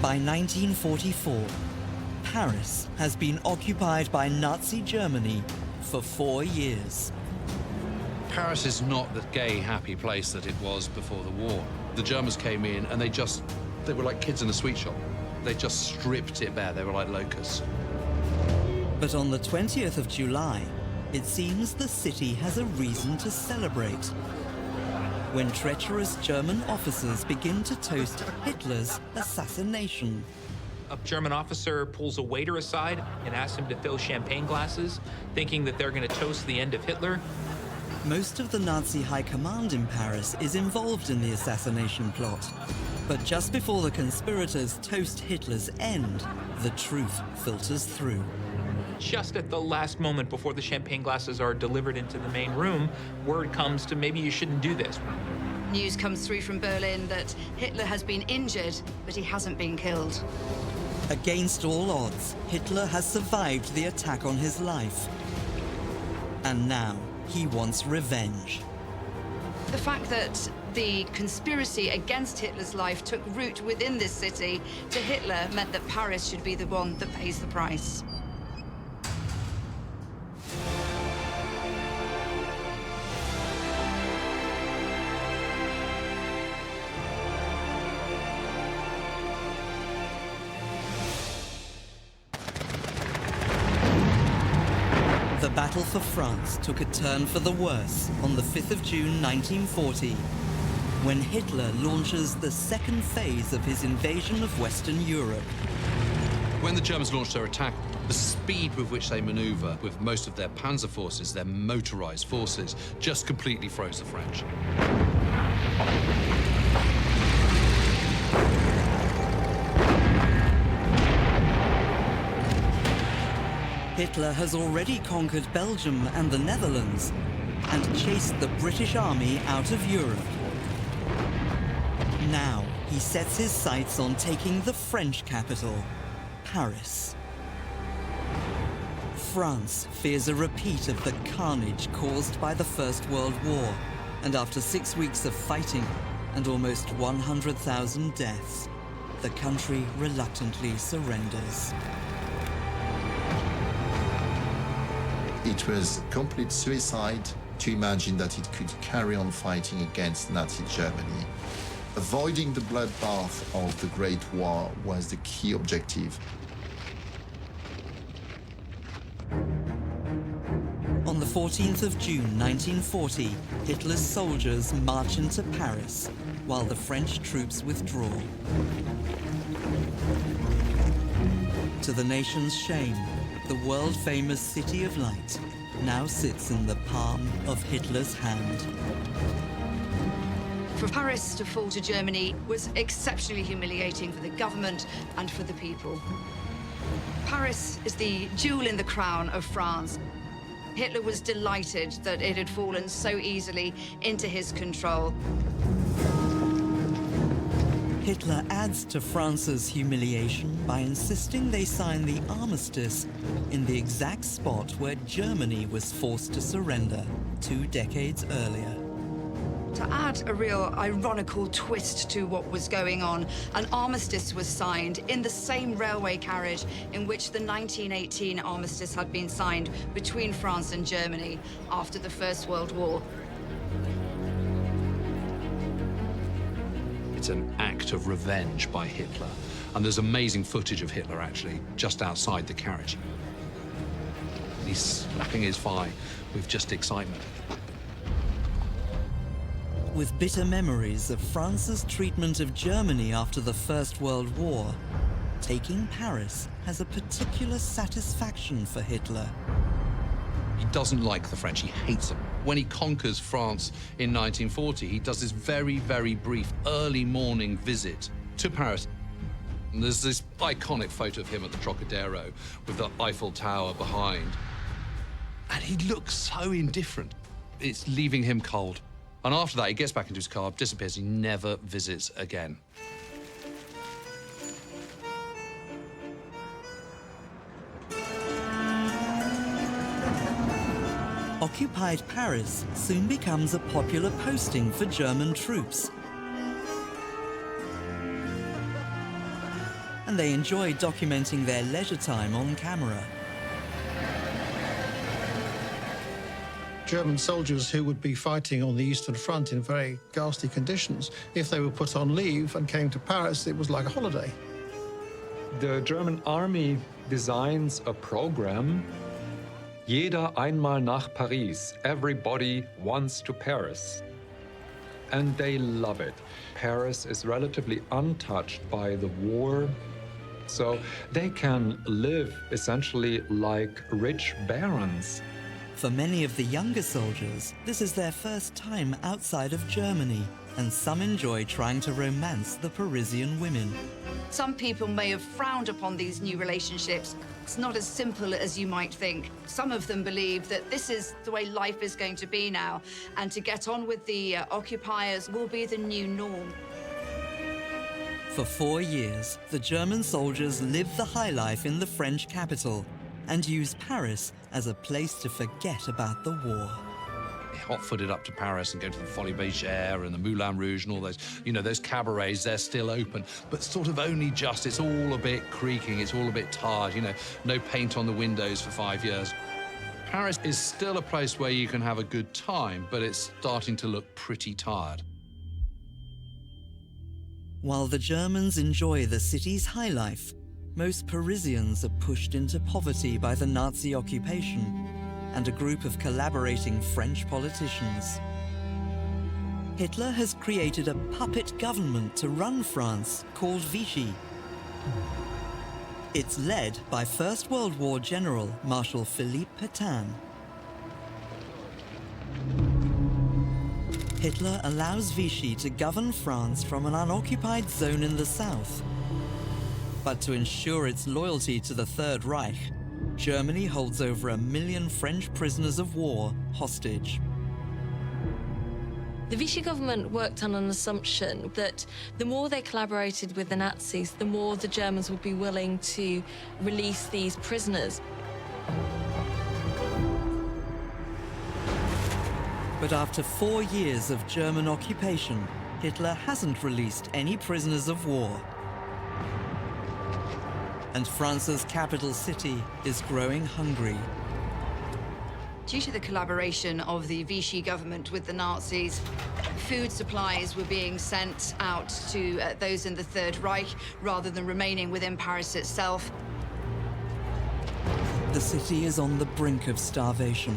By 1944, Paris has been occupied by Nazi Germany for 4 years. Paris is not the gay, happy place that it was before the war. The Germans came in and they were like kids in a sweet shop. They just stripped it bare. They were like locusts. But on the 20th of July, it seems the city has a reason to celebrate. When treacherous German officers begin to toast Hitler's assassination. A German officer pulls a waiter aside and asks him to fill champagne glasses, thinking that they're going to toast the end of Hitler. Most of the Nazi high command in Paris is involved in the assassination plot. But just before the conspirators toast Hitler's end, the truth filters through. Just at the last moment before the champagne glasses are delivered into the main room, word comes to maybe you shouldn't do this. News comes through from Berlin that Hitler has been injured, but he hasn't been killed. Against all odds, Hitler has survived the attack on his life. And now he wants revenge. The fact that the conspiracy against Hitler's life took root within this city to Hitler meant that Paris should be the one that pays the price. The battle for France took a turn for the worse on the 5th of June 1940, when Hitler launches the second phase of his invasion of Western Europe. When the Germans launched their attack, the speed with which they maneuver with most of their panzer forces, their motorized forces, just completely froze the French. Hitler has already conquered Belgium and the Netherlands and chased the British army out of Europe. Now he sets his sights on taking the French capital, Paris. France fears a repeat of the carnage caused by the First World War, and after 6 weeks of fighting and almost 100,000 deaths, the country reluctantly surrenders. It was complete suicide to imagine that it could carry on fighting against Nazi Germany. Avoiding the bloodbath of the Great War was the key objective. On the 14th of June 1940, Hitler's soldiers march into Paris while the French troops withdraw. To the nation's shame, the world-famous City of Light now sits in the palm of Hitler's hand. For Paris to fall to Germany was exceptionally humiliating for the government and for the people. Paris is the jewel in the crown of France. Hitler was delighted that it had fallen so easily into his control. Hitler adds to France's humiliation by insisting they sign the armistice in the exact spot where Germany was forced to surrender 2 decades earlier. To add a real ironical twist to what was going on, an armistice was signed in the same railway carriage in which the 1918 armistice had been signed between France and Germany after the First World War. It's an act of revenge by Hitler. And there's amazing footage of Hitler, actually, just outside the carriage. He's slapping his thigh with just excitement. With bitter memories of France's treatment of Germany after the First World War, taking Paris has a particular satisfaction for Hitler. He doesn't like the French, he hates them. When he conquers France in 1940, he does this very, very brief early morning visit to Paris. And there's this iconic photo of him at the Trocadero with the Eiffel Tower behind. And he looks so indifferent. It's leaving him cold. And after that, he gets back into his car, disappears, he never visits again. Occupied Paris soon becomes a popular posting for German troops. and they enjoy documenting their leisure time on camera. German soldiers who would be fighting on the Eastern Front in very ghastly conditions, if they were put on leave and came to Paris, it was like a holiday. The German army designs a program. Jeder einmal nach Paris. Everybody wants to Paris. And they love it. Paris is relatively untouched by the war, so they can live essentially like rich barons. For many of the younger soldiers, this is their first time outside of Germany, and some enjoy trying to romance the Parisian women. Some people may have frowned upon these new relationships. It's not as simple as you might think. Some of them believe that this is the way life is going to be now, and to get on with the occupiers will be the new norm. For 4 years, the German soldiers live the high life in the French capital and use Paris as a place to forget about the war. Hot-footed up to Paris and go to the Folies Bergère and the Moulin Rouge and all those, those cabarets, they're still open, but sort of only just. It's all a bit creaking, it's all a bit tired, no paint on the windows for 5 years. Paris is still a place where you can have a good time, but it's starting to look pretty tired. While the Germans enjoy the city's high life, most Parisians are pushed into poverty by the Nazi occupation and a group of collaborating French politicians. Hitler has created a puppet government to run France called Vichy. It's led by First World War General Marshal Philippe Pétain. Hitler allows Vichy to govern France from an unoccupied zone in the south. But to ensure its loyalty to the Third Reich, Germany holds over 1 million French prisoners of war hostage. The Vichy government worked on an assumption that the more they collaborated with the Nazis, the more the Germans would be willing to release these prisoners. But after 4 years of German occupation, Hitler hasn't released any prisoners of war. And France's capital city is growing hungry. Due to the collaboration of the Vichy government with the Nazis, food supplies were being sent out to those in the Third Reich rather than remaining within Paris itself. The city is on the brink of starvation,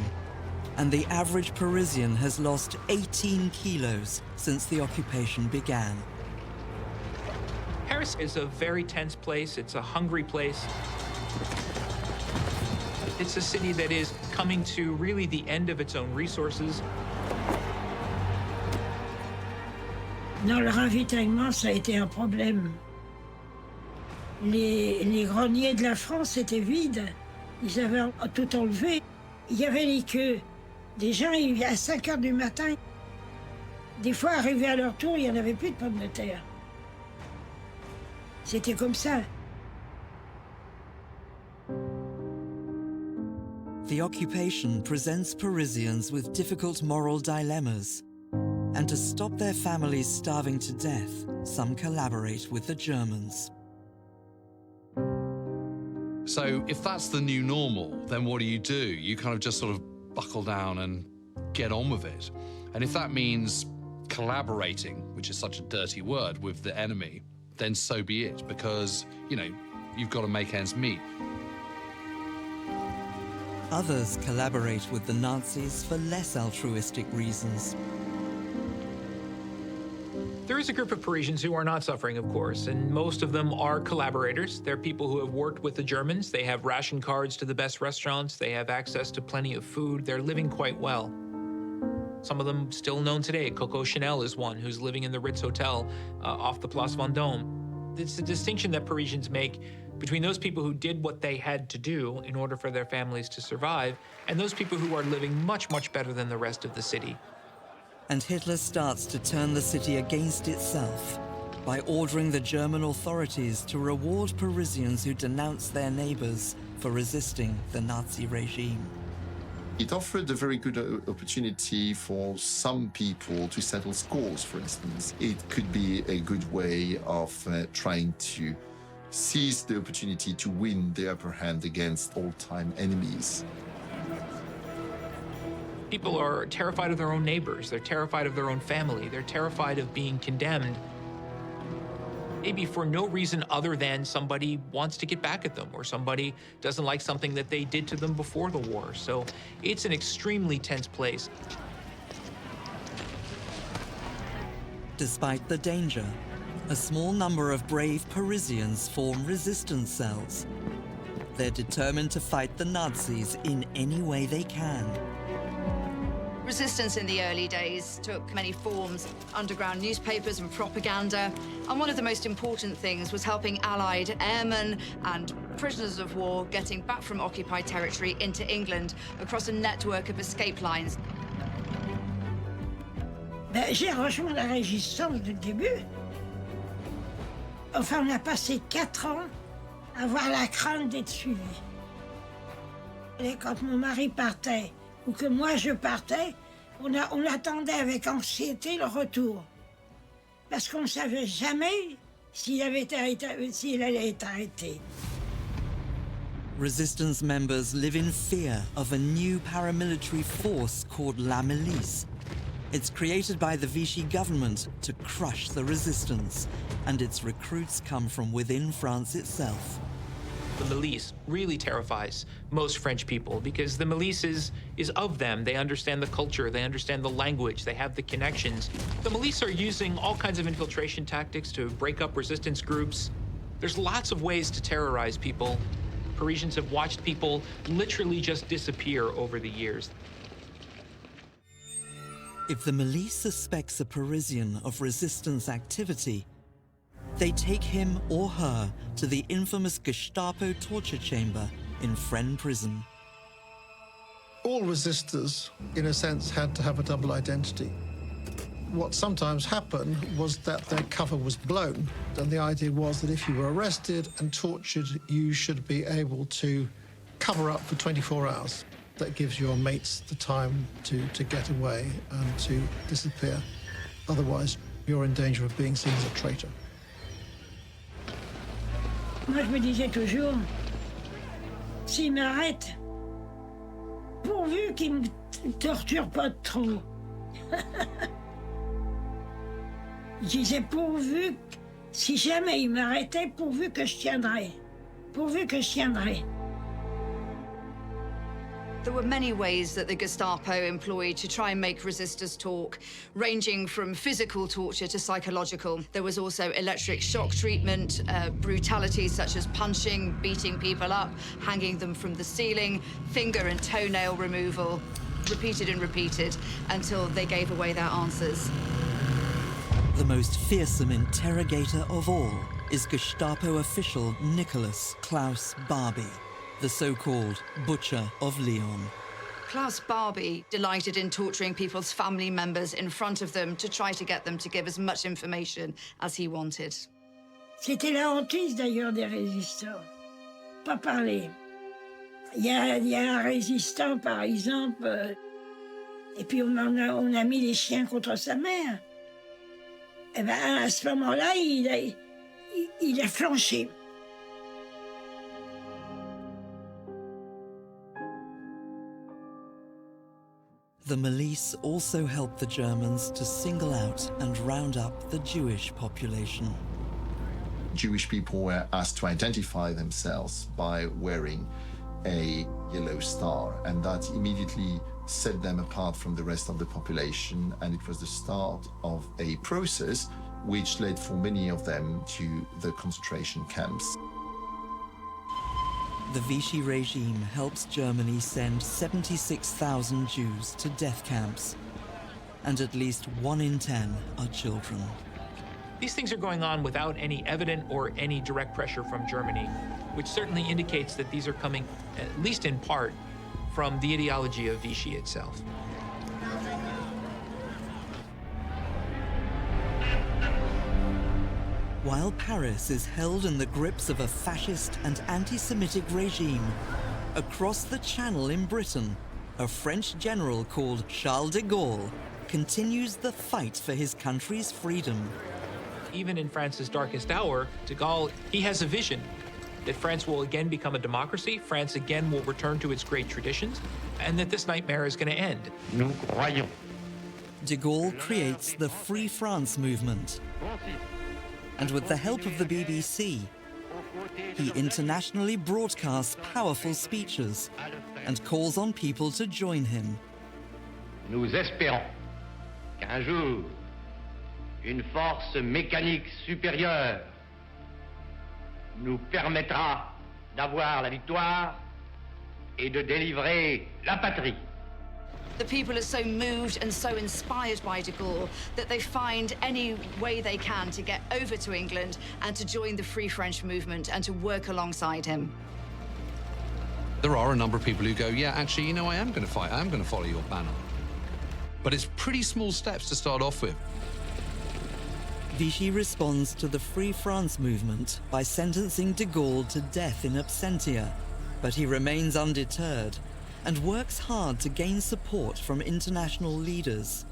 and the average Parisian has lost 18 kilos since the occupation began. Paris is a very tense place. It's a hungry place. It's a city that is coming to really the end of its own resources. Dans le ravitaillement, ça a été un problème. Les greniers de la France étaient vides. Ils avaient tout enlevé. Il y avait les queues. Des gens, à 5 heures du matin, des fois, arrivés à leur tour, il n'y en avait plus de pommes de terre. C'était comme ça. The occupation presents Parisians with difficult moral dilemmas. And to stop their families starving to death, some collaborate with the Germans. So if that's the new normal, then what do? You kind of just sort of buckle down and get on with it. And if that means collaborating, which is such a dirty word, with the enemy, then so be it, because, you've got to make ends meet. Others collaborate with the Nazis for less altruistic reasons. There is a group of Parisians who are not suffering, of course, and most of them are collaborators. They're people who have worked with the Germans. They have ration cards to the best restaurants. They have access to plenty of food. They're living quite well. Some of them still known today. Coco Chanel is one who's living in the Ritz Hotel off the Place Vendôme. It's a distinction that Parisians make between those people who did what they had to do in order for their families to survive and those people who are living much, much better than the rest of the city. And Hitler starts to turn the city against itself by ordering the German authorities to reward Parisians who denounce their neighbors for resisting the Nazi regime. It offered a very good opportunity for some people to settle scores, for instance. It could be a good way of trying to seized the opportunity to win the upper hand against old-time enemies. People are terrified of their own neighbors. They're terrified of their own family. They're terrified of being condemned, maybe for no reason other than somebody wants to get back at them or somebody doesn't like something that they did to them before the war. So it's an extremely tense place. Despite the danger, a small number of brave Parisians form resistance cells. They're determined to fight the Nazis in any way they can. Resistance in the early days took many forms: underground newspapers and propaganda. And one of the most important things was helping Allied airmen and prisoners of war getting back from occupied territory into England across a network of escape lines. J'ai rejoint la résistance du début. Enfin, on a passé 4 ans à avoir la crainte d'être suivi. Et quand mon mari partait, ou que moi je partais, on attendait avec anxiété le retour. Parce qu'on ne savait jamais s'il allait être arrêté. Resistance members live in fear of a new paramilitary force called La Milice. It's created by the Vichy government to crush the resistance, and its recruits come from within France itself. The milice really terrifies most French people because the milice is of them. They understand the culture, they understand the language, they have the connections. The milice are using all kinds of infiltration tactics to break up resistance groups. There's lots of ways to terrorize people. Parisians have watched people literally just disappear over the years. If the milice suspects a Parisian of resistance activity, they take him or her to the infamous Gestapo torture chamber in Fresnes prison. All resistors, in a sense, had to have a double identity. What sometimes happened was that their cover was blown, and the idea was that if you were arrested and tortured, you should be able to cover up for 24 hours. That gives your mates the time to get away and to disappear. Otherwise, you're in danger of being seen as a traitor. Moi, je me disais toujours, s'il m'arrête, pourvu qu'il ne me torture pas trop. Je disais pourvu, si jamais il m'arrêtait, pourvu que je tiendrais. Pourvu que je tiendrais. There were many ways that the Gestapo employed to try and make resistors talk, ranging from physical torture to psychological. There was also electric shock treatment, brutalities such as punching, beating people up, hanging them from the ceiling, finger and toenail removal, repeated and repeated until they gave away their answers. The most fearsome interrogator of all is Gestapo official Nicholas Klaus Barbie, the so-called Butcher of Lyon. Klaus Barbie delighted in torturing people's family members in front of them to try to get them to give as much information as he wanted. C'était la hantise d'ailleurs des résistants. Pas parler. Il y a un résistant, par exemple, et puis on a mis les chiens contre sa mère. Eh bien, à ce moment-là, il a flanché. The milice also helped the Germans to single out and round up the Jewish population. Jewish people were asked to identify themselves by wearing a yellow star, and that immediately set them apart from the rest of the population, and it was the start of a process which led for many of them to the concentration camps. The Vichy regime helps Germany send 76,000 Jews to death camps, and at least 1 in 10 are children. These things are going on without any evident or any direct pressure from Germany, which certainly indicates that these are coming, at least in part, from the ideology of Vichy itself. While Paris is held in the grips of a fascist and anti-Semitic regime, across the Channel in Britain, a French general called Charles de Gaulle continues the fight for his country's freedom. Even in France's darkest hour, de Gaulle, he has a vision that France will again become a democracy, France again will return to its great traditions, and that this nightmare is going to end. Nous croyons. De Gaulle creates the Free France movement. And with the help of the BBC, he internationally broadcasts powerful speeches and calls on people to join him. Nous espérons qu'un jour, une force mécanique supérieure nous permettra d'avoir la victoire et de délivrer la patrie. The people are so moved and so inspired by de Gaulle that they find any way they can to get over to England and to join the Free French movement and to work alongside him. There are a number of people who go, yeah, actually, you know, I am going to fight. I am going to follow your banner. But it's pretty small steps to start off with. Vichy responds to the Free France movement by sentencing de Gaulle to death in absentia, but he remains undeterred and works hard to gain support from international leaders.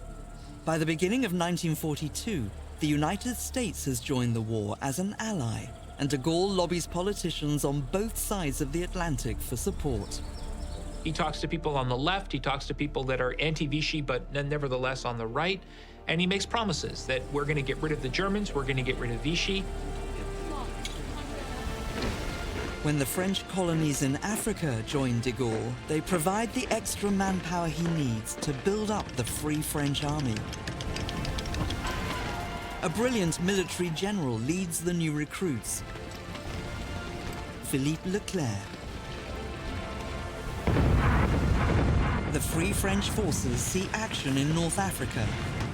By the beginning of 1942, the United States has joined the war as an ally, and de Gaulle lobbies politicians on both sides of the Atlantic for support. He talks to people on the left, he talks to people that are anti-Vichy, but nevertheless on the right, and he makes promises that we're going to get rid of the Germans, we're going to get rid of Vichy. When the French colonies in Africa join de Gaulle, they provide the extra manpower he needs to build up the Free French Army. A brilliant military general leads the new recruits, Philippe Leclerc. The Free French forces see action in North Africa,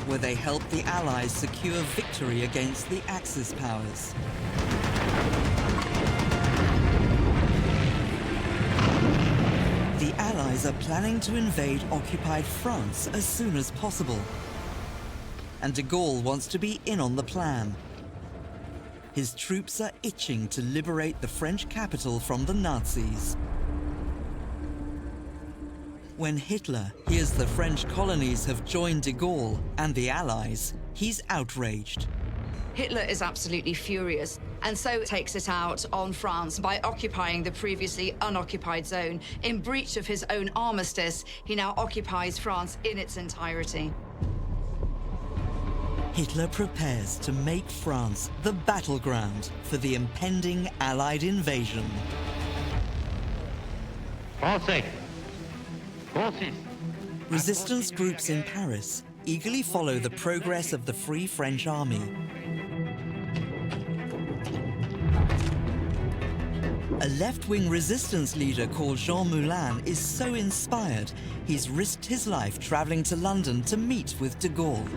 where they help the Allies secure victory against the Axis powers. The Allies are planning to invade occupied France as soon as possible. And de Gaulle wants to be in on the plan. His troops are itching to liberate the French capital from the Nazis. When Hitler hears the French colonies have joined de Gaulle and the Allies, he's outraged. Hitler is absolutely furious, and so takes it out on France by occupying the previously unoccupied zone. In breach of his own armistice, he now occupies France in its entirety. Hitler prepares to make France the battleground for the impending Allied invasion. Français. Consiste. Resistance groups in Paris eagerly follow the progress of the Free French Army. A left-wing resistance leader called Jean Moulin is so inspired, he's risked his life traveling to London to meet with de Gaulle.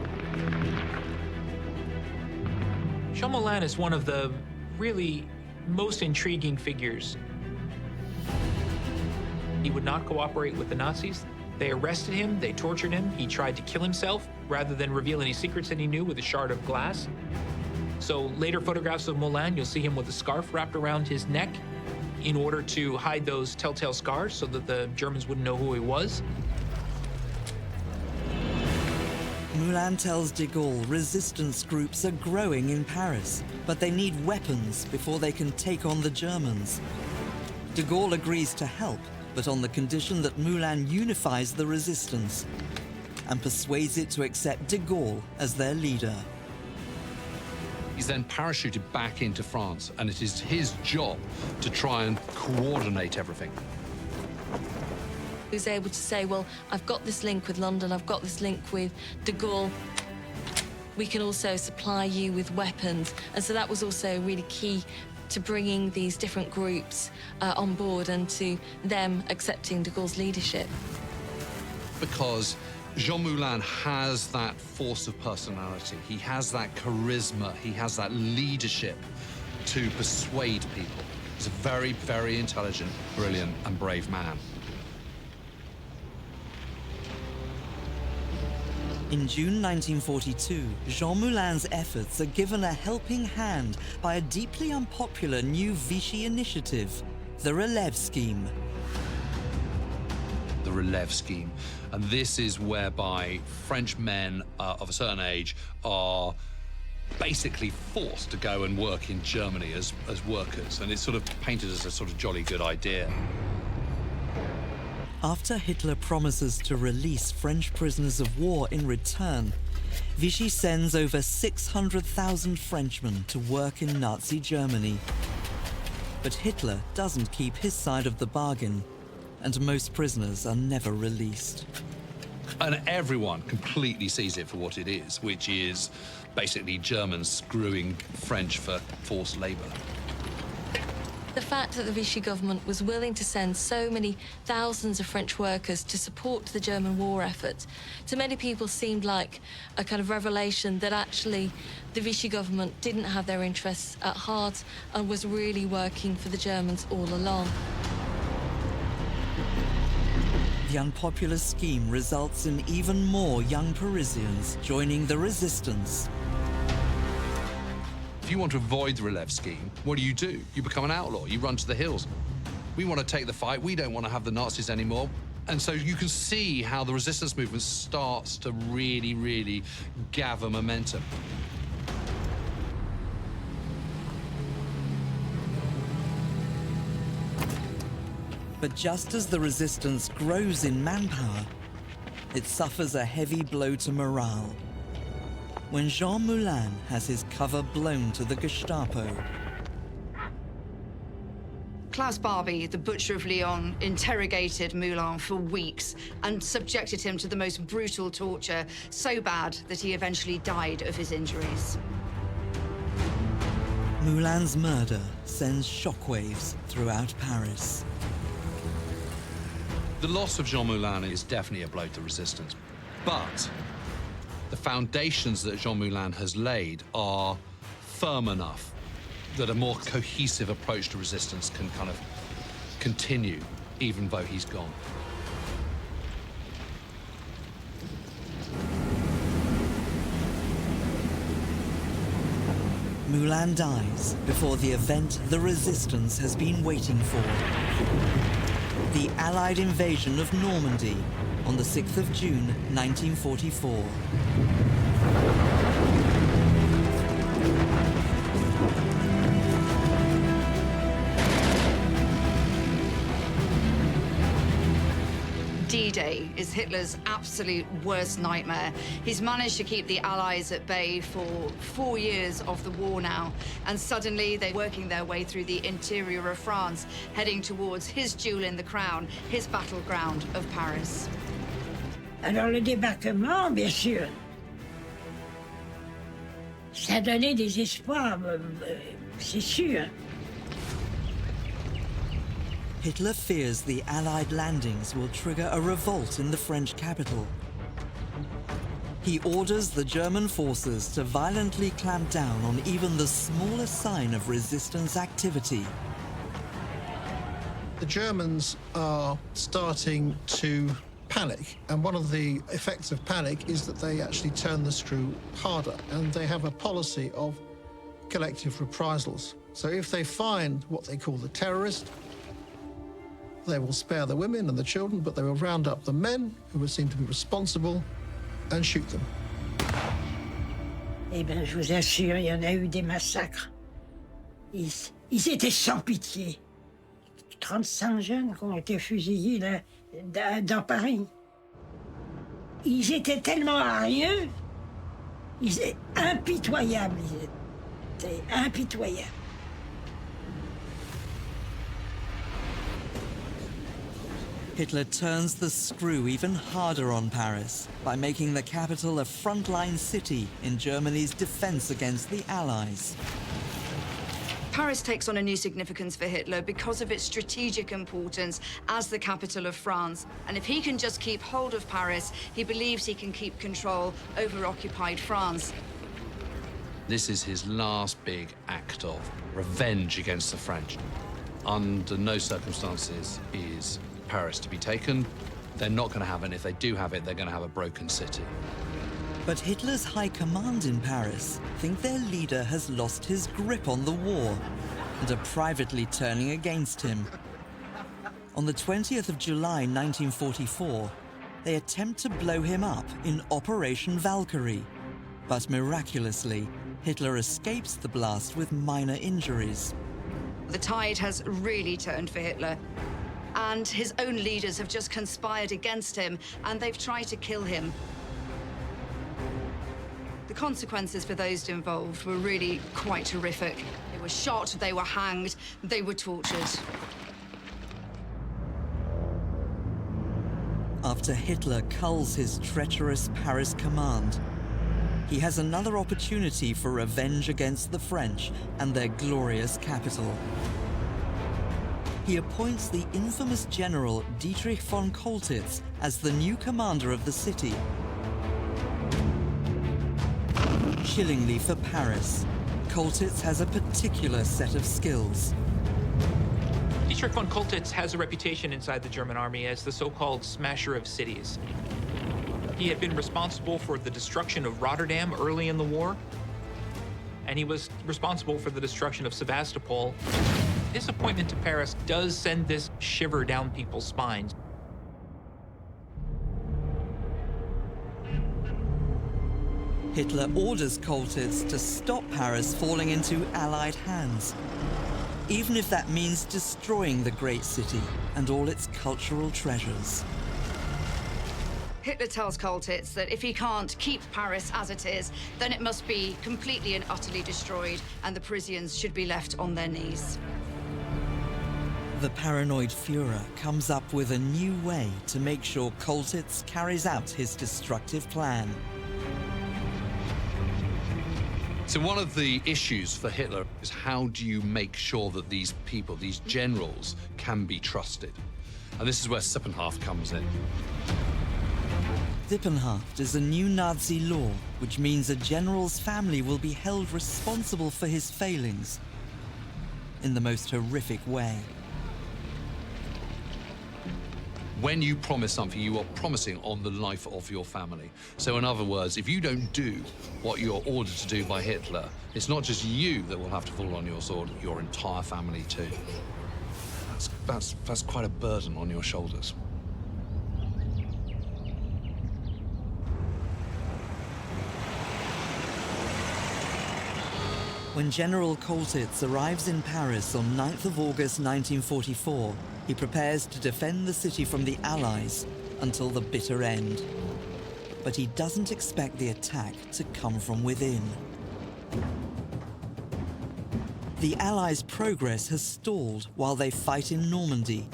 Jean Moulin is one of the really most intriguing figures. He would not cooperate with the Nazis. They arrested him, they tortured him, he tried to kill himself rather than reveal any secrets that he knew with a shard of glass. So later photographs of Moulin, you'll see him with a scarf wrapped around his neck in order to hide those telltale scars so that the Germans wouldn't know who he was. Moulin tells de Gaulle resistance groups are growing in Paris, but they need weapons before they can take on the Germans. De Gaulle agrees to help, but on the condition that Moulin unifies the resistance and persuades it to accept de Gaulle as their leader. He's then parachuted back into France, and it is his job to try and coordinate everything. He was able to say, well, I've got this link with London, I've got this link with de Gaulle. We can also supply you with weapons. And so that was also really key to bringing these different groups on board and to them accepting de Gaulle's leadership. Because Jean Moulin has that force of personality. He has that charisma. He has that leadership to persuade people. He's a very, very intelligent, brilliant, and brave man. In June 1942, Jean Moulin's efforts are given a helping hand by a deeply unpopular new Vichy initiative, the Relève Scheme. The Relève Scheme. And this is whereby French men of a certain age are basically forced to go and work in Germany as workers, and it's sort of painted as a sort of jolly good idea. After Hitler promises to release French prisoners of war in return, Vichy sends over 600,000 Frenchmen to work in Nazi Germany. But Hitler doesn't keep his side of the bargain, and most prisoners are never released. And everyone completely sees it for what it is, which is basically Germans screwing French for forced labor. The fact that the Vichy government was willing to send so many thousands of French workers to support the German war effort, to many people seemed like a kind of revelation that actually the Vichy government didn't have their interests at heart and was really working for the Germans all along. The unpopular scheme results in even more young Parisians joining the resistance. If you want to avoid the Relev scheme, what do? You become an outlaw. You run to the hills. We want to take the fight. We don't want to have the Nazis anymore. And so you can see how the resistance movement starts to really, really gather momentum. But just as the resistance grows in manpower, it suffers a heavy blow to morale when Jean Moulin has his cover blown to the Gestapo. Klaus Barbie, the butcher of Lyon, interrogated Moulin for weeks and subjected him to the most brutal torture, so bad that he eventually died of his injuries. Moulin's murder sends shockwaves throughout Paris. The loss of Jean Moulin is definitely a blow to resistance, but the foundations that Jean Moulin has laid are firm enough that a more cohesive approach to resistance can kind of continue, even though he's gone. Moulin dies before the event the resistance has been waiting for. The Allied invasion of Normandy on the 6th of June, 1944. D-Day is Hitler's absolute worst nightmare. He's managed to keep the Allies at bay for 4 years of the war now, and suddenly they're working their way through the interior of France, heading towards his jewel in the crown, his battleground of Paris. Alors le débarquement, bien sûr, ça donnait des espoirs, c'est sûr. Hitler fears the Allied landings will trigger a revolt in the French capital. He orders the German forces to violently clamp down on even the smallest sign of resistance activity. The Germans are starting to panic, and one of the effects of panic is that they actually turn the screw harder, and they have a policy of collective reprisals. So if they find what they call the terrorist, they will spare the women and the children, but they will round up the men who would seem to be responsible and shoot them. Eh bien, je vous assure, il y en a eu des massacres. Ils étaient sans pitié. 35 jeunes qui ont été fusillés là, dans Paris. Ils étaient tellement hargneux, ils étaient impitoyables. Ils étaient impitoyables. Hitler turns the screw even harder on Paris by making the capital a frontline city in Germany's defense against the Allies. Paris takes on a new significance for Hitler because of its strategic importance as the capital of France. And if he can just keep hold of Paris, he believes he can keep control over occupied France. This is his last big act of revenge against the French. Under no circumstances is Paris to be taken. They're not going to have it, and if they do have it, they're going to have a broken city. But Hitler's high command in Paris think their leader has lost his grip on the war and are privately turning against him. On the 20th of July 1944, they attempt to blow him up in Operation Valkyrie. But miraculously, Hitler escapes the blast with minor injuries. The tide has really turned for Hitler, and his own leaders have just conspired against him, and they've tried to kill him. The consequences for those involved were really quite horrific. They were shot, they were hanged, they were tortured. After Hitler culls his treacherous Paris command, he has another opportunity for revenge against the French and their glorious capital. He appoints the infamous general Dietrich von Choltitz as the new commander of the city. Chillingly for Paris, Choltitz has a particular set of skills. Dietrich von Choltitz has a reputation inside the German army as the so-called smasher of cities. He had been responsible for the destruction of Rotterdam early in the war, and he was responsible for the destruction of Sebastopol. His appointment to Paris does send this shiver down people's spines. Hitler orders Choltitz to stop Paris falling into Allied hands, even if that means destroying the great city and all its cultural treasures. Hitler tells Choltitz that if he can't keep Paris as it is, then it must be completely and utterly destroyed, and the Parisians should be left on their knees. The paranoid Führer comes up with a new way to make sure Choltitz carries out his destructive plan. So one of the issues for Hitler is how do you make sure that these people, these generals, can be trusted? And this is where Sippenhaft comes in. Sippenhaft is a new Nazi law which means a general's family will be held responsible for his failings in the most horrific way. When you promise something, you are promising on the life of your family. So in other words, if you don't do what you're ordered to do by Hitler, it's not just you that will have to fall on your sword, your entire family too. That's quite a burden on your shoulders. When General Choltitz arrives in Paris on 9th of August 1944, he prepares to defend the city from the Allies until the bitter end. But he doesn't expect the attack to come from within. The Allies' progress has stalled while they fight in Normandy,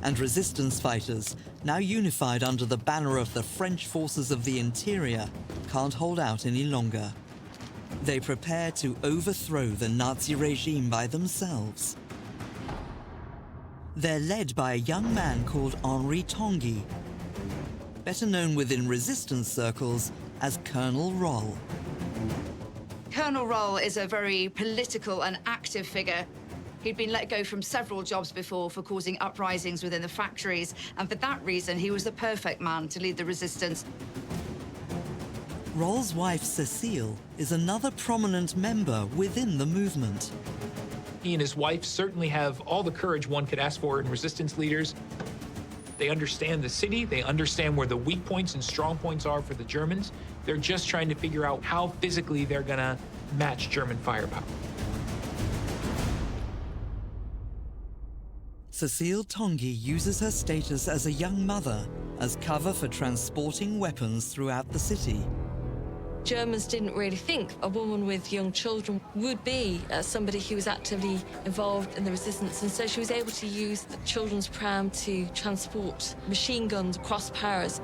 and resistance fighters, now unified under the banner of the French forces of the interior, can't hold out any longer. They prepare to overthrow the Nazi regime by themselves. They're led by a young man called Henri Tanguy, better known within resistance circles as Colonel Roll. Colonel Roll is a very political and active figure. He'd been let go from several jobs before for causing uprisings within the factories, and for that reason, he was the perfect man to lead the resistance. Roll's wife, Cécile, is another prominent member within the movement. He and his wife certainly have all the courage one could ask for in resistance leaders. They understand the city, they understand where the weak points and strong points are for the Germans. They're just trying to figure out how physically they're gonna match German firepower. Cécile Tanguy uses her status as a young mother as cover for transporting weapons throughout the city. Germans didn't really think a woman with young children would be somebody who was actively involved in the resistance, and so she was able to use the children's pram to transport machine guns across Paris.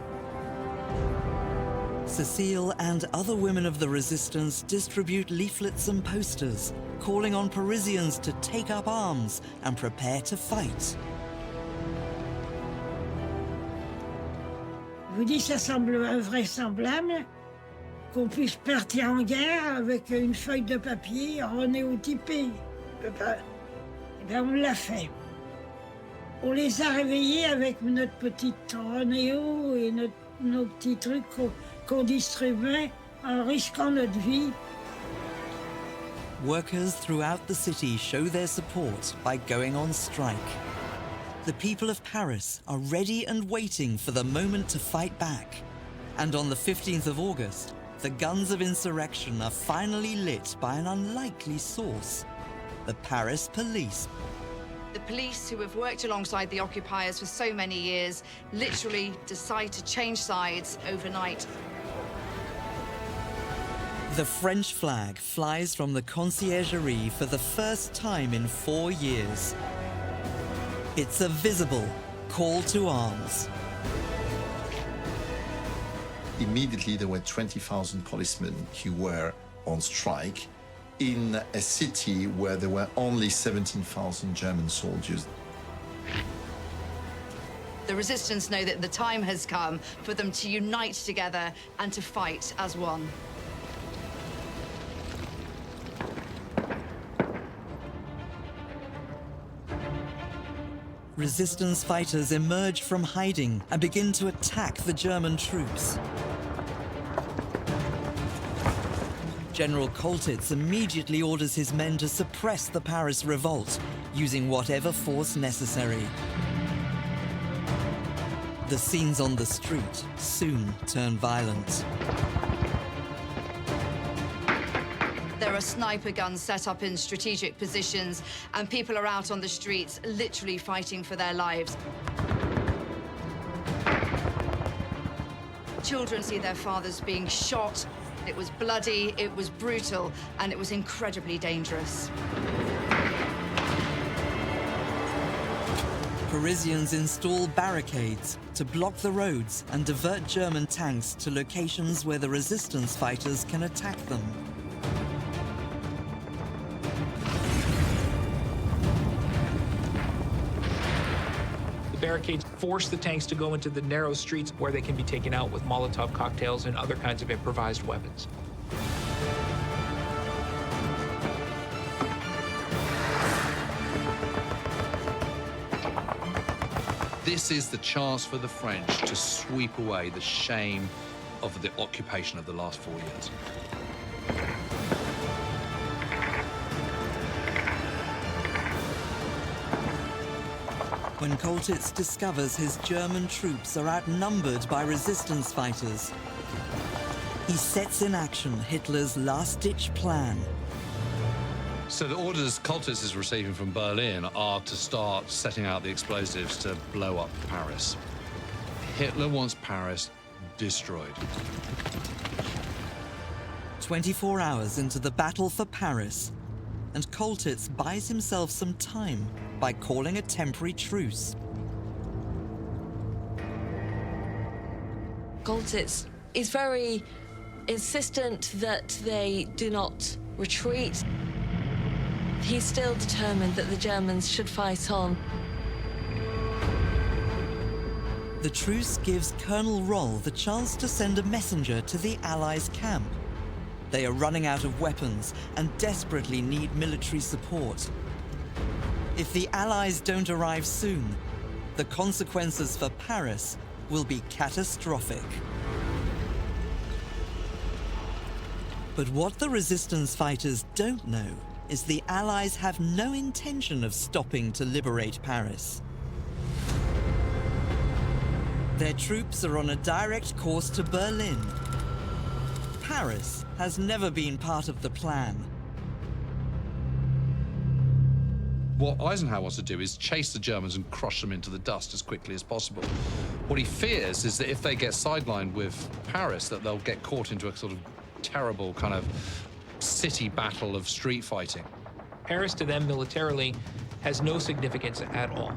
Cécile and other women of the resistance distribute leaflets and posters, calling on Parisians to take up arms and prepare to fight. Je vous dis, ça semble invraisemblable qu'on puisse partir en guerre avec une feuille de papier renéotypée. Eh bien, on l'a fait. On les a réveillés avec notre petite renéo et nos petits trucs qu'on distribuait en risquant notre vie. Workers throughout the city show their support by going on strike. The people of Paris are ready and waiting for the moment to fight back. And on the 15th of August, the guns of insurrection are finally lit by an unlikely source: the Paris police. The police, who have worked alongside the occupiers for so many years, literally decide to change sides overnight. The French flag flies from the conciergerie for the first time in 4 years. It's a visible call to arms. Immediately, there were 20,000 policemen who were on strike in a city where there were only 17,000 German soldiers. The resistance know that the time has come for them to unite together and to fight as one. Resistance fighters emerge from hiding and begin to attack the German troops. General Coltitz immediately orders his men to suppress the Paris revolt, using whatever force necessary. The scenes on the street soon turn violent. There are sniper guns set up in strategic positions, and people are out on the streets literally fighting for their lives. Children see their fathers being shot. It was bloody, it was brutal, and it was incredibly dangerous. Parisians install barricades to block the roads and divert German tanks to locations where the resistance fighters can attack them. Barricades force the tanks to go into the narrow streets where they can be taken out with Molotov cocktails and other kinds of improvised weapons. This is the chance for the French to sweep away the shame of the occupation of the last 4 years. When Coltitz discovers his German troops are outnumbered by resistance fighters, he sets in action Hitler's last-ditch plan. So the orders Coltitz is receiving from Berlin are to start setting out the explosives to blow up Paris. Hitler wants Paris destroyed. 24 hours into the battle for Paris, and Coltitz buys himself some time by calling a temporary truce. Coltitz is very insistent that they do not retreat. He's still determined that the Germans should fight on. The truce gives Colonel Roll the chance to send a messenger to the Allies' camp. They are running out of weapons and desperately need military support. If the Allies don't arrive soon, the consequences for Paris will be catastrophic. But what the resistance fighters don't know is the Allies have no intention of stopping to liberate Paris. Their troops are on a direct course to Berlin. Paris has never been part of the plan. What Eisenhower wants to do is chase the Germans and crush them into the dust as quickly as possible. What he fears is that if they get sidelined with Paris, that they'll get caught into a sort of terrible kind of city battle of street fighting. Paris, to them militarily, has no significance at all.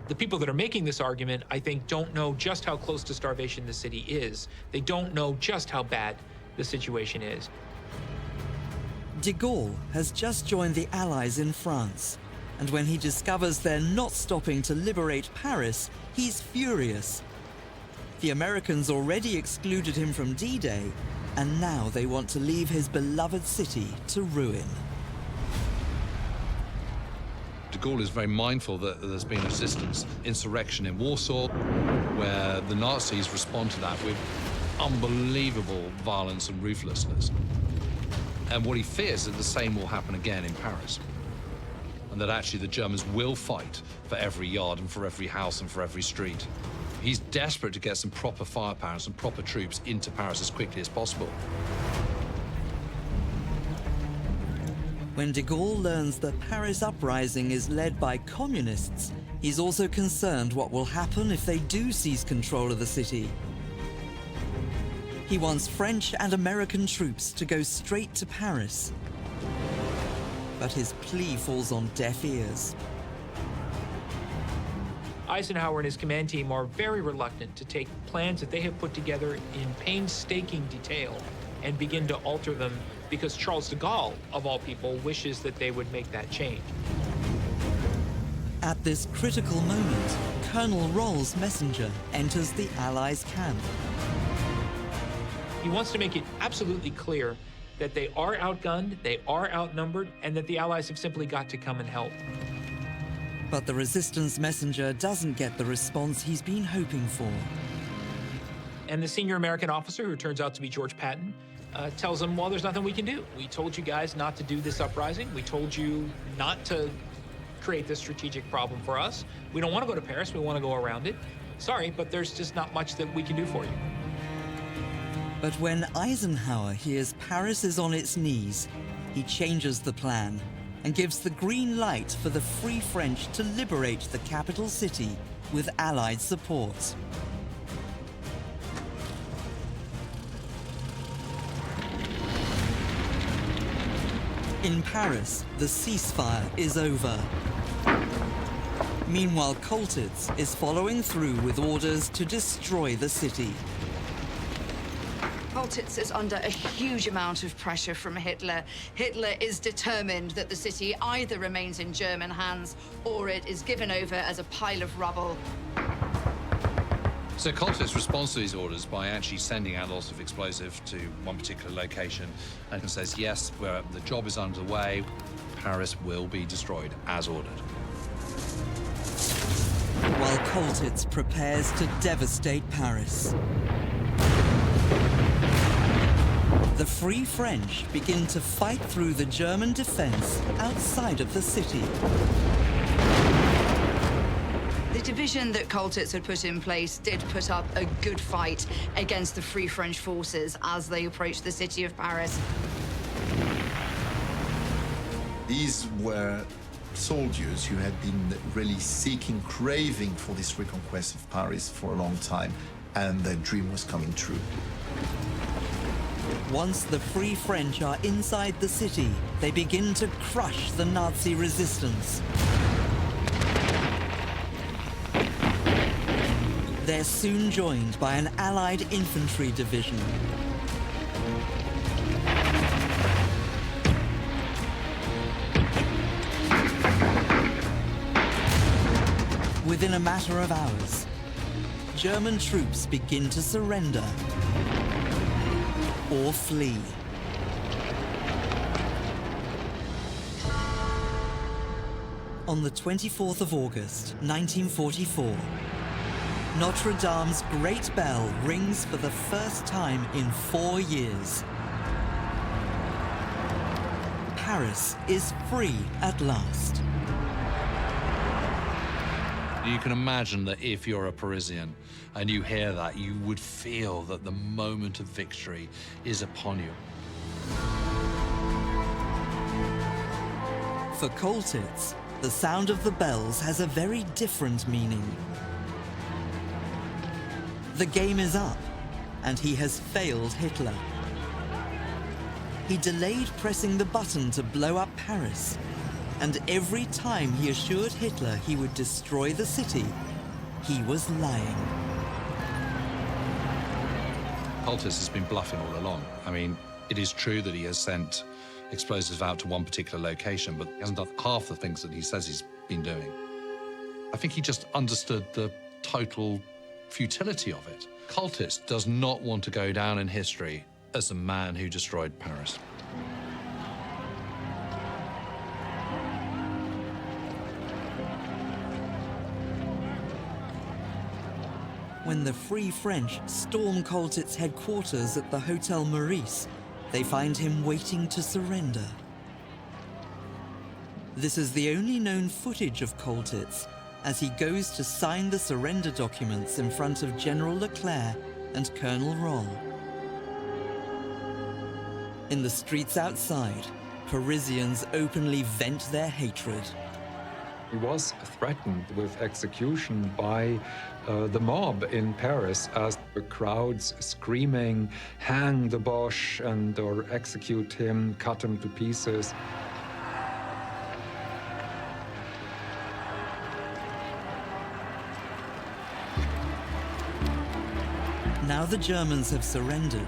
The people that are making this argument, I think, don't know just how close to starvation the city is. They don't know just how bad the situation is. De Gaulle has just joined the Allies in France, and when he discovers they're not stopping to liberate Paris, he's furious. The Americans already excluded him from D-Day, and now they want to leave his beloved city to ruin. De Gaulle is very mindful that there's been resistance insurrection in Warsaw, where the Nazis respond to that with unbelievable violence and ruthlessness. And what he fears is that the same will happen again in Paris. And that actually the Germans will fight for every yard and for every house and for every street. He's desperate to get some proper firepower and some proper troops into Paris as quickly as possible. When de Gaulle learns the Paris uprising is led by communists, he's also concerned what will happen if they do seize control of the city. He wants French and American troops to go straight to Paris. But his plea falls on deaf ears. Eisenhower and his command team are very reluctant to take plans that they have put together in painstaking detail and begin to alter them because Charles de Gaulle, of all people, wishes that they would make that change. At this critical moment, Colonel Roll's messenger enters the Allies' camp. He wants to make it absolutely clear that they are outgunned, they are outnumbered, and that the Allies have simply got to come and help. But the resistance messenger doesn't get the response he's been hoping for. And the senior American officer, who turns out to be George Patton, tells him, well, there's nothing we can do. We told you guys not to do this uprising. We told you not to create this strategic problem for us. We don't want to go to Paris. We want to go around it. Sorry, but there's just not much that we can do for you. But when Eisenhower hears Paris is on its knees, he changes the plan and gives the green light for the Free French to liberate the capital city with Allied support. In Paris, the ceasefire is over. Meanwhile, Coltitz is following through with orders to destroy the city. Coltitz is under a huge amount of pressure from Hitler. Hitler is determined that the city either remains in German hands or it is given over as a pile of rubble. So Coltitz responds to these orders by actually sending out lots of explosive to one particular location and says, yes, the job is underway. Paris will be destroyed as ordered. While Coltitz prepares to devastate Paris, the Free French begin to fight through the German defense outside of the city. The division that Coltitz had put in place did put up a good fight against the Free French forces as they approached the city of Paris. These were soldiers who had been really craving for this reconquest of Paris for a long time, and their dream was coming true. Once the Free French are inside the city, they begin to crush the Nazi resistance. They're soon joined by an Allied infantry division. Within a matter of hours, German troops begin to surrender or flee. On the 24th of August, 1944, Notre Dame's great bell rings for the first time in 4 years. Paris is free at last. You can imagine that if you're a Parisian and you hear that, you would feel that the moment of victory is upon you. For Coltitz, the sound of the bells has a very different meaning. The game is up, and he has failed Hitler. He delayed pressing the button to blow up Paris, and every time he assured Hitler he would destroy the city, he was lying. Coltitz has been bluffing all along. I mean, it is true that he has sent explosives out to one particular location, but he hasn't done half the things that he says he's been doing. I think he just understood the total futility of it. Coltitz does not want to go down in history as the man who destroyed Paris. When the Free French storm Coltitz's headquarters at the Hotel Meurice, they find him waiting to surrender. This is the only known footage of Coltitz, as he goes to sign the surrender documents in front of General Leclerc and Colonel Roll. In the streets outside, Parisians openly vent their hatred. He was threatened with execution by the mob in Paris as the crowds screaming, hang the Boche and or execute him, cut him to pieces. Now the Germans have surrendered.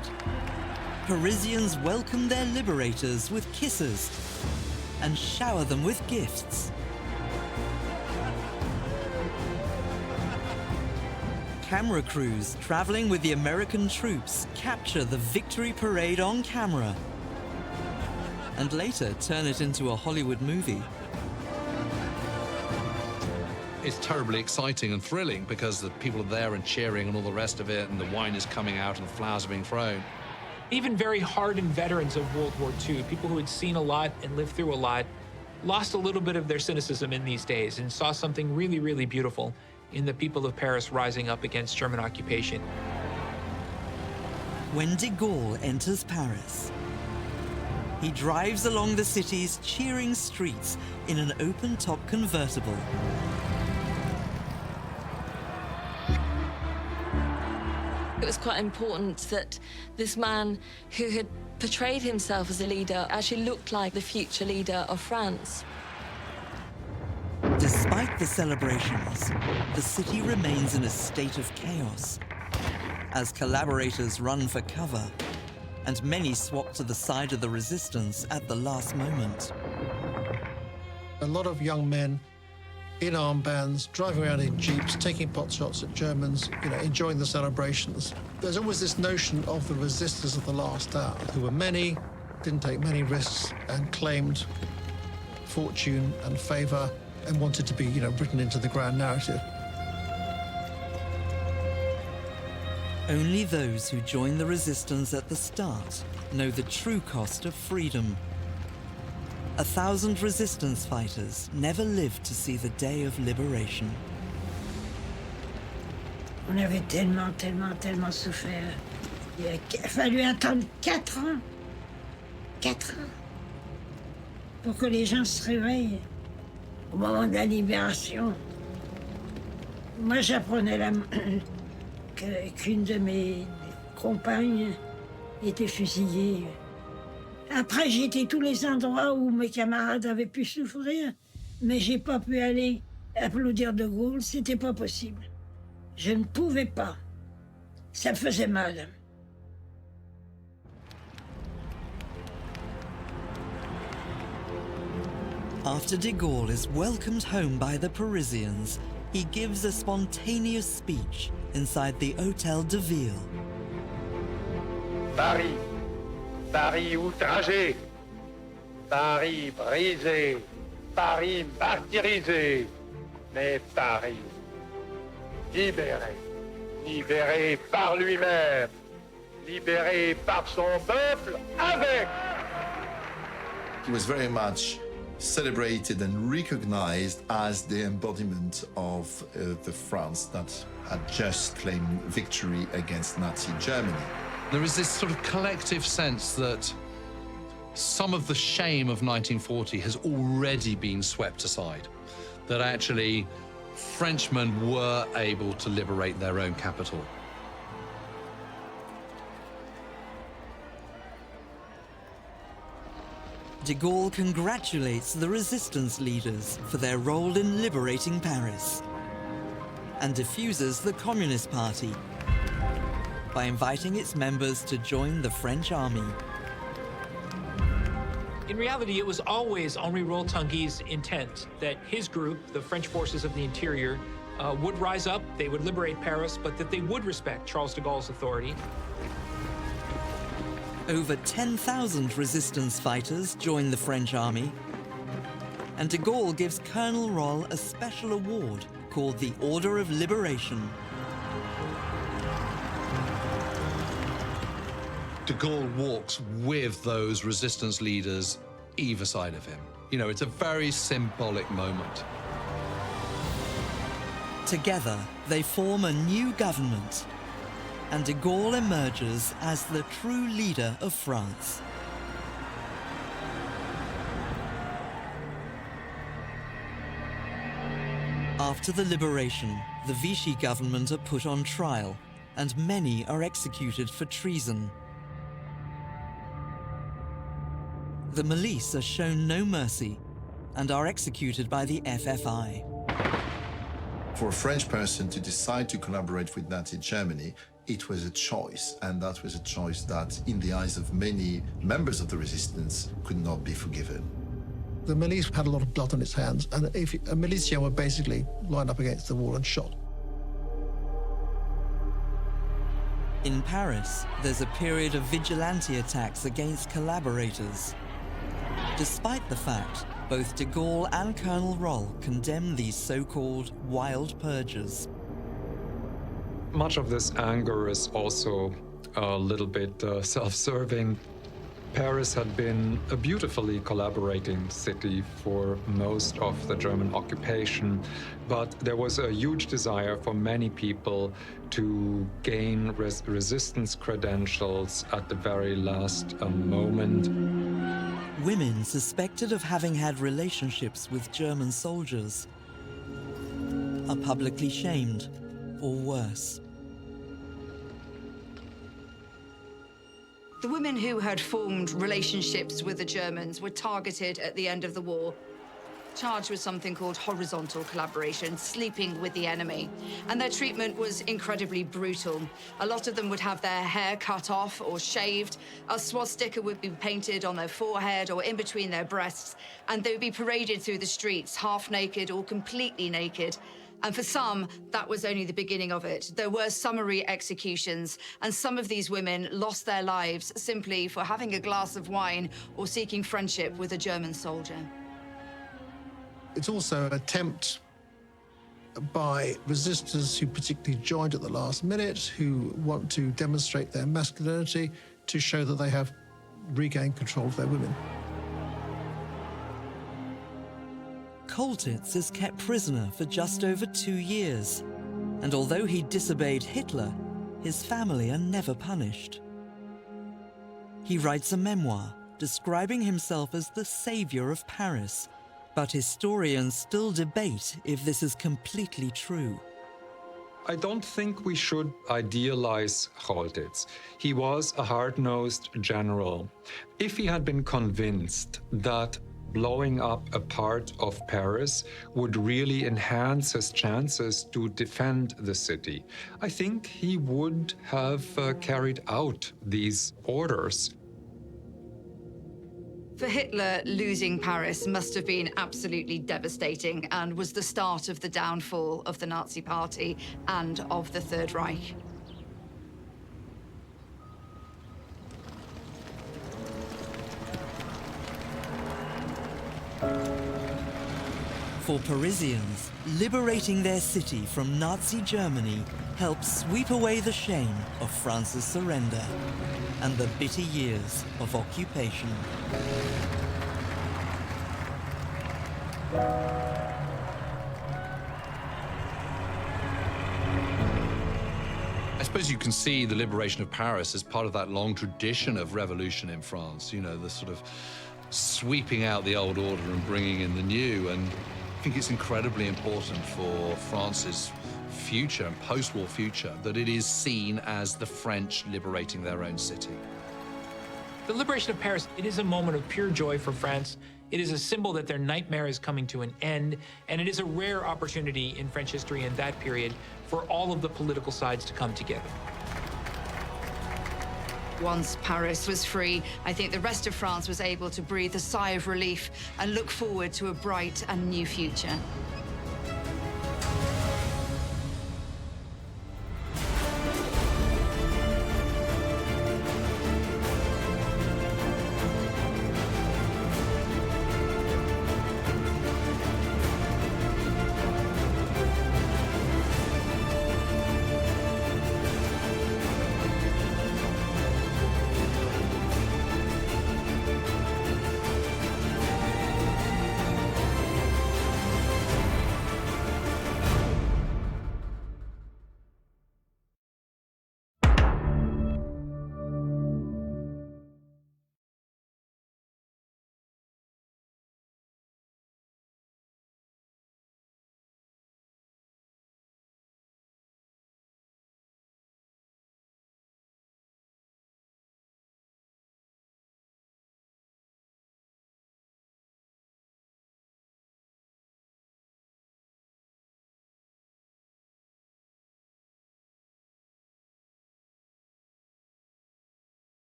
Parisians welcome their liberators with kisses and shower them with gifts. Camera crews traveling with the American troops capture the victory parade on camera and later turn it into a Hollywood movie. It's terribly exciting and thrilling because the people are there and cheering and all the rest of it, and the wine is coming out and the flowers are being thrown. Even very hardened veterans of World War II, people who had seen a lot and lived through a lot, lost a little bit of their cynicism in these days and saw something really, really beautiful in the people of Paris rising up against German occupation. When de Gaulle enters Paris, he drives along the city's cheering streets in an open-top convertible. It was quite important that this man who had portrayed himself as a leader actually looked like the future leader of France. Despite the celebrations, the city remains in a state of chaos as collaborators run for cover and many swap to the side of the resistance at the last moment. A lot of young men in armbands, driving around in jeeps, taking pot shots at Germans, enjoying the celebrations. There's always this notion of the resistors of the last hour, who were many, didn't take many risks, and claimed fortune and favor and wanted to be, written into the grand narrative. Only those who join the resistance at the start know the true cost of freedom. 1,000 resistance fighters never lived to see the day of liberation. On avait tellement souffert. Il a fallu attendre 4 ans. 4 ans. Pour que les gens se réveillent au moment de la libération. Moi, j'apprenais qu'une de mes compagnes était fusillée. Après, j'ai été tous les endroits où mes camarades avaient pu souffrir, mais j'ai pas pu aller applaudir de Gaulle, c'était pas possible. Je ne pouvais pas. Ça me faisait mal. After de Gaulle is welcomed home by the Parisians, he gives a spontaneous speech inside the Hôtel de Ville. Paris, Paris outragé, Paris brisé, Paris martyrisé, mais Paris libéré, libéré par lui-même, libéré par son peuple avec. He was very much celebrated and recognized as the embodiment of the France that had just claimed victory against Nazi Germany. There is this sort of collective sense that some of the shame of 1940 has already been swept aside, that actually Frenchmen were able to liberate their own capital. De Gaulle congratulates the resistance leaders for their role in liberating Paris and diffuses the Communist Party by inviting its members to join the French army. In reality, it was always Henri Roll-Tanguy's intent that his group, the French Forces of the Interior, would rise up, they would liberate Paris, but that they would respect Charles de Gaulle's authority. Over 10,000 resistance fighters join the French army, and de Gaulle gives Colonel Roll a special award called the Order of Liberation. De Gaulle walks with those resistance leaders either side of him. It's a very symbolic moment. Together, they form a new government, and de Gaulle emerges as the true leader of France. After the liberation, the Vichy government are put on trial, and many are executed for treason. The milice are shown no mercy and are executed by the FFI. For a French person to decide to collaborate with Nazi Germany, it was a choice, and that was a choice that, in the eyes of many members of the resistance, could not be forgiven. The milice had a lot of blood on its hands, and if a militiamen were basically lined up against the wall and shot. In Paris, there's a period of vigilante attacks against collaborators. Despite the fact, both de Gaulle and Colonel Roll condemn these so-called wild purges. Much of this anger is also a little bit self-serving. Paris had been a beautifully collaborating city for most of the German occupation, but there was a huge desire for many people to gain resistance credentials at the very last moment. Women suspected of having had relationships with German soldiers are publicly shamed, or worse. The women who had formed relationships with the Germans were targeted at the end of the war, charged with something called horizontal collaboration, sleeping with the enemy. And their treatment was incredibly brutal. A lot of them would have their hair cut off or shaved. A swastika would be painted on their forehead or in between their breasts, and they would be paraded through the streets, half naked or completely naked. And for some, that was only the beginning of it. There were summary executions, and some of these women lost their lives simply for having a glass of wine or seeking friendship with a German soldier. It's also an attempt by resistors who particularly joined at the last minute, who want to demonstrate their masculinity, to show that they have regained control of their women. Koltitz is kept prisoner for just over 2 years, and although he disobeyed Hitler, his family are never punished. He writes a memoir describing himself as the savior of Paris, but historians still debate if this is completely true. I don't think we should idealize Koltitz. He was a hard-nosed general. If he had been convinced that blowing up a part of Paris would really enhance his chances to defend the city, I think he would have carried out these orders. For Hitler, losing Paris must have been absolutely devastating and was the start of the downfall of the Nazi Party and of the Third Reich. For Parisians, liberating their city from Nazi Germany helped sweep away the shame of France's surrender and the bitter years of occupation. I suppose you can see the liberation of Paris as part of that long tradition of revolution in France, you know, the sort of sweeping out the old order and bringing in the new. And I think it's incredibly important for France's future and post-war future that it is seen as the French liberating their own city. The liberation of Paris, it is a moment of pure joy for France. It is a symbol that their nightmare is coming to an end, and it is a rare opportunity in French history in that period for all of the political sides to come together. Once Paris was free, I think the rest of France was able to breathe a sigh of relief and look forward to a bright and new future.